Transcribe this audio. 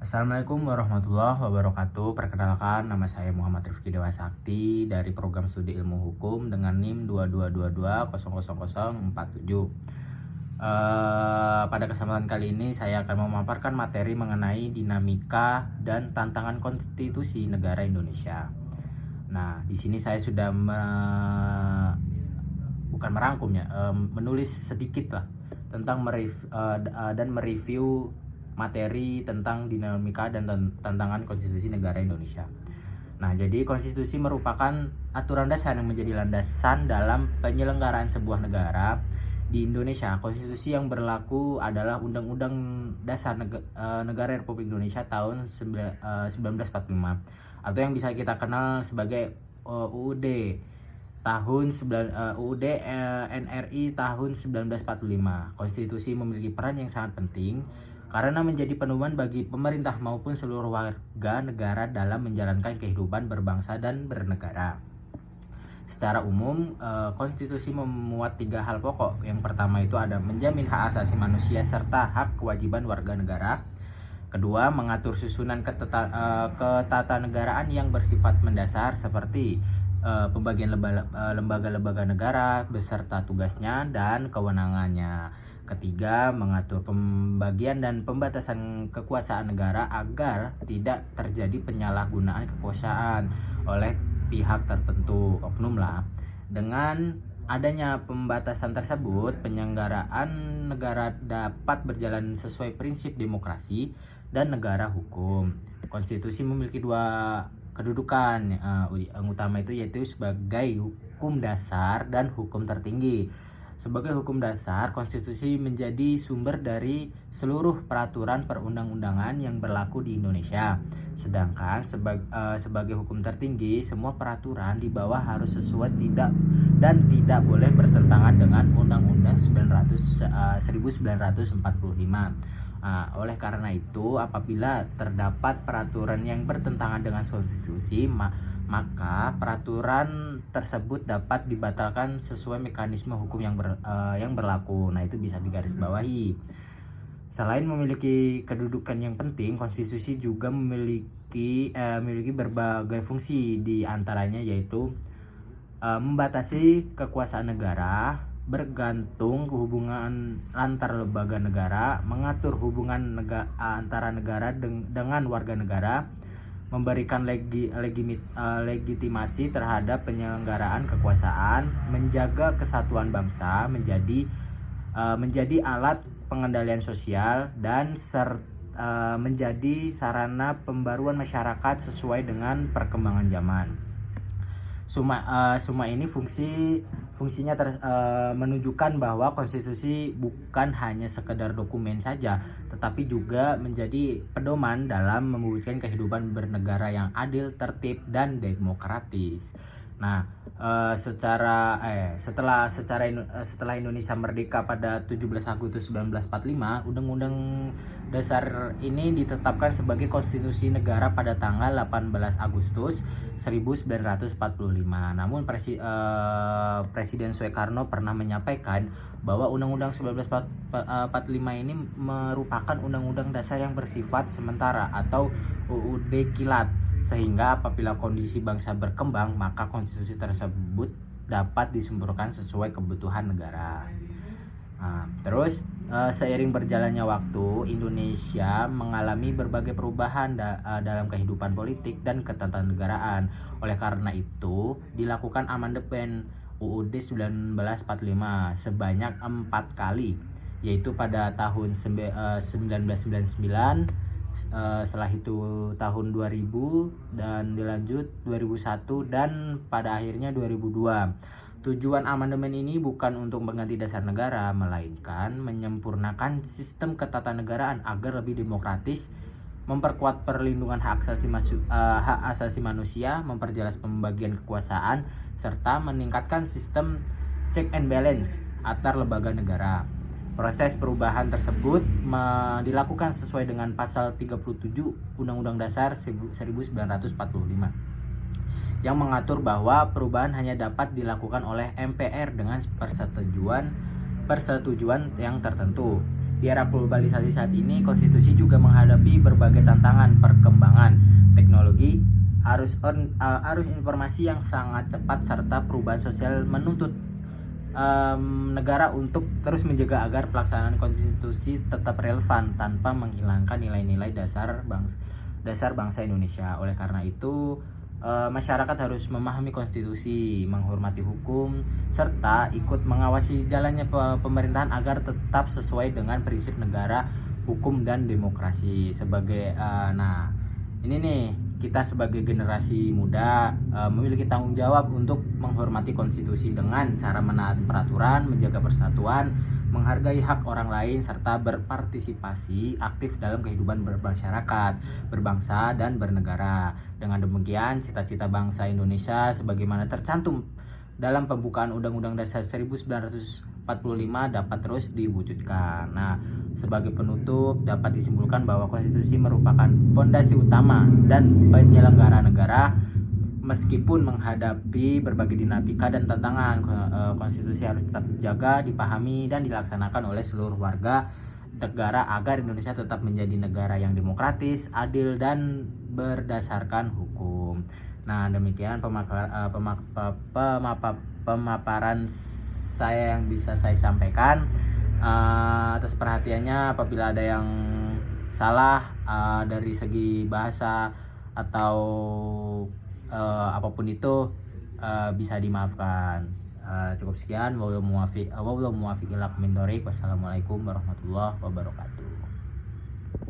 Assalamualaikum warahmatullahi wabarakatuh. Perkenalkan, nama saya Muhammad Rifki Dewa Sakti dari program studi ilmu hukum dengan NIM 2222000047. Pada kesempatan kali ini saya akan memaparkan materi mengenai dinamika dan tantangan konstitusi negara Indonesia. Nah, di sini saya sudah bukan merangkum ya, menulis sedikit lah tentang mereview materi tentang dinamika dan tantangan konstitusi negara Indonesia. Nah, jadi konstitusi merupakan aturan dasar yang menjadi landasan dalam penyelenggaraan sebuah negara. Di Indonesia, konstitusi yang berlaku adalah Undang-Undang Dasar Negara Republik Indonesia tahun 1945 atau yang bisa kita kenal sebagai UUD UUD NRI tahun 1945. Konstitusi memiliki peran yang sangat penting karena menjadi pedoman bagi pemerintah maupun seluruh warga negara dalam menjalankan kehidupan berbangsa dan bernegara. Secara umum, konstitusi memuat 3 hal pokok. Yang pertama itu ada menjamin hak asasi manusia serta hak kewajiban warga negara. Kedua, mengatur susunan ketatanegaraan yang bersifat mendasar seperti pembagian lembaga-lembaga negara beserta tugasnya dan kewenangannya. Ketiga, mengatur pembagian dan pembatasan kekuasaan negara agar tidak terjadi penyalahgunaan kekuasaan oleh pihak tertentu, oknum lah. Dengan adanya pembatasan tersebut, penyelenggaraan negara dapat berjalan sesuai prinsip demokrasi dan negara hukum. Konstitusi memiliki 2 kedudukan yang utama itu yaitu sebagai hukum dasar dan hukum tertinggi. Sebagai hukum dasar, konstitusi menjadi sumber dari seluruh peraturan perundang-undangan yang berlaku di Indonesia. Sedangkan sebagai hukum tertinggi, semua peraturan di bawah harus sesuai tidak boleh bertentangan dengan Undang-Undang 1945. Oleh karena itu, apabila terdapat peraturan yang bertentangan dengan konstitusi, maka peraturan tersebut dapat dibatalkan sesuai mekanisme hukum yang berlaku. Nah, itu bisa digarisbawahi. Selain memiliki kedudukan yang penting, konstitusi juga memiliki berbagai fungsi, di antaranya yaitu membatasi kekuasaan negara, bergantung hubungan antar lembaga negara, mengatur hubungan antara negara dengan warga negara, memberikan legitimasi terhadap penyelenggaraan kekuasaan, menjaga kesatuan bangsa, menjadi alat pengendalian sosial, dan menjadi sarana pembaruan masyarakat sesuai dengan perkembangan zaman. Semua ini fungsinya menunjukkan bahwa konstitusi bukan hanya sekedar dokumen saja, tetapi juga menjadi pedoman dalam mewujudkan kehidupan bernegara yang adil, tertib, dan demokratis. Nah, setelah Indonesia merdeka pada 17 Agustus 1945, Undang-Undang Dasar ini ditetapkan sebagai konstitusi negara pada tanggal 18 Agustus 1945. Namun Presiden Soekarno pernah menyampaikan bahwa Undang-Undang 1945 ini merupakan undang-undang dasar yang bersifat sementara atau UUD kilat, sehingga apabila kondisi bangsa berkembang, maka konstitusi tersebut dapat disempurnakan sesuai kebutuhan negara. Terus seiring berjalannya waktu, Indonesia mengalami berbagai perubahan dalam kehidupan politik dan ketatanegaraan. Oleh karena itu, dilakukan amandemen UUD 1945 sebanyak 4 kali, yaitu pada tahun 1999, setelah itu tahun 2000, dan dilanjut 2001, dan pada akhirnya 2002. Tujuan amandemen ini bukan untuk mengganti dasar negara, melainkan menyempurnakan sistem ketatanegaraan agar lebih demokratis, memperkuat perlindungan hak asasi manusia, memperjelas pembagian kekuasaan, serta meningkatkan sistem check and balance antar lembaga negara. Proses perubahan tersebut dilakukan sesuai dengan pasal 37 Undang-Undang Dasar 1945 yang mengatur bahwa perubahan hanya dapat dilakukan oleh MPR dengan persetujuan yang tertentu. Di era globalisasi saat ini, konstitusi juga menghadapi berbagai tantangan perkembangan teknologi, arus informasi yang sangat cepat, serta perubahan sosial menuntut negara untuk terus menjaga agar pelaksanaan konstitusi tetap relevan tanpa menghilangkan nilai-nilai dasar bangsa Indonesia. Oleh karena itu, masyarakat harus memahami konstitusi, menghormati hukum, serta ikut mengawasi jalannya pemerintahan agar tetap sesuai dengan prinsip negara, hukum, dan demokrasi. Ini nih, kita sebagai generasi muda memiliki tanggung jawab untuk menghormati konstitusi dengan cara menaati peraturan, menjaga persatuan, menghargai hak orang lain, serta berpartisipasi aktif dalam kehidupan bermasyarakat, berbangsa, dan bernegara. Dengan demikian, cita-cita bangsa Indonesia sebagaimana tercantum dalam pembukaan Undang-Undang Dasar 1945 dapat terus diwujudkan. Nah, sebagai penutup dapat disimpulkan bahwa konstitusi merupakan fondasi utama dan penyelenggara negara. Meskipun menghadapi berbagai dinamika dan tantangan, konstitusi harus tetap dijaga, dipahami, dan dilaksanakan oleh seluruh warga negara agar Indonesia tetap menjadi negara yang demokratis, adil, dan berdasarkan hukum. Nah, demikian pemaparan saya yang bisa saya sampaikan. Atas perhatiannya, apabila ada yang salah dari segi bahasa atau apapun itu, bisa dimaafkan. Cukup sekian. Wassalamualaikum warahmatullahi wabarakatuh.